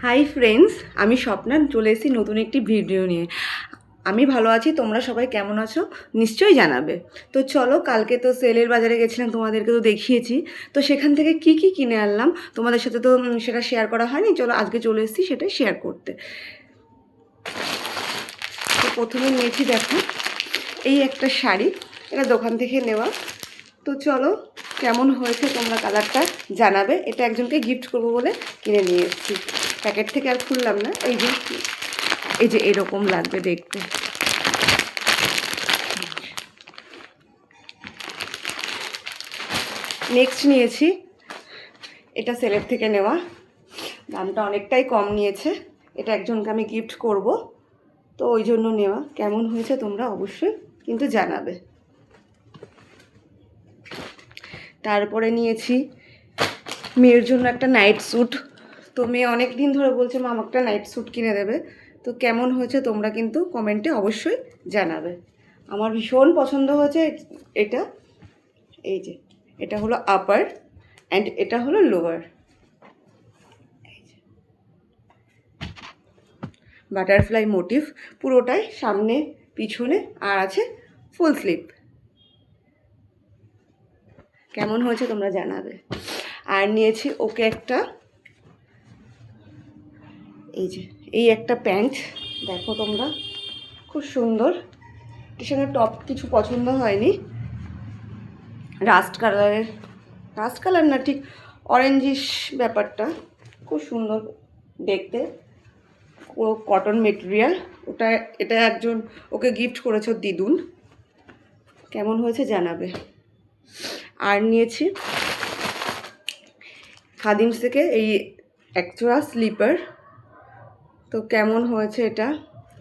Hi friends, আমি স্বপ্না চলে এসেছি নতুন একটি ভিডিও নিয়ে। আমি ভালো আছি, তোমরা সবাই কেমন আছো নিশ্চয়ই জানাবে। তো চলো, কালকে তো সেলের বাজারে গেছিলাম, তোমাদেরকে তো দেখিয়েছি। তো সেখান থেকে কি কি কিনে আনলাম তোমাদের সাথে তো সেটা শেয়ার করা হয়নি। চলো আজকে চলে এসেছি সেটাই শেয়ার করতে। তো প্রথমে নিয়েছি, দেখো এই একটা শাড়ি, এটা দোকান থেকে নেওয়া। তো চলো কেমন হয়েছে তোমরা কালারটা জানাবে। এটা একজনকে গিফট করবো বলে কিনে নিয়ে এসেছি। প্যাকেট থেকে আর খুললাম না। এই যে এরকম লাগবে দেখতে। নেক্সট নিয়েছি, এটা সেলের থেকে নেওয়া, দামটা অনেকটাই কম নিয়েছে। এটা একজনকে আমি গিফট করব, তো ওই জন্য নেওয়া। কেমন হয়েছে তোমরা অবশ্যই কিন্তু জানাবে। তারপরে নিয়েছি মেয়ের জন্য একটা নাইট স্যুট। তো মেয়ে অনেক দিন ধরে বলছে মা আমাকে একটা নাইট স্যুট কিনে দেবে। তো কেমন হয়েছে তোমরা কিন্তু কমেন্টে অবশ্যই জানাবে। আমার ভীষণ পছন্দ হয়েছে এটা। এই যে এটা হলো আপার অ্যান্ড এটা হলো লোয়ার। বাটারফ্লাই মোটিভ পুরোটাই, সামনে পিছনে, আর আছে ফুল স্লিভ। কেমন হয়েছে তোমরা জানাবে। আর নিয়েছি ওকে একটা, এই যে এই একটা প্যান্ট, দেখো তোমরা খুব সুন্দর। এর সঙ্গে টপ কিছু পছন্দ হয়নি, রাস্ট কালারের, রাস্ট কালার না ঠিক অরেঞ্জিশ ব্যাপারটা, খুব সুন্দর দেখতে, পুরো কটন মেটেরিয়াল। এটা একজন ওকে গিফট করেছে দিদুন। কেমন হয়েছে জানাবে। আর নিয়েছি খাদিমস থেকে এই একজোড়া স্লিপার। তো কেমন হয়েছে এটা,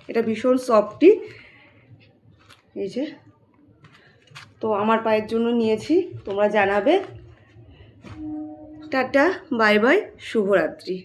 এটা ভীষণ সফটি, এই যে। তো আমার পায়ের জন্য নিয়েছি, তোমরা জানাবে। টাটা, বাই বাই, শুভরাত্রি।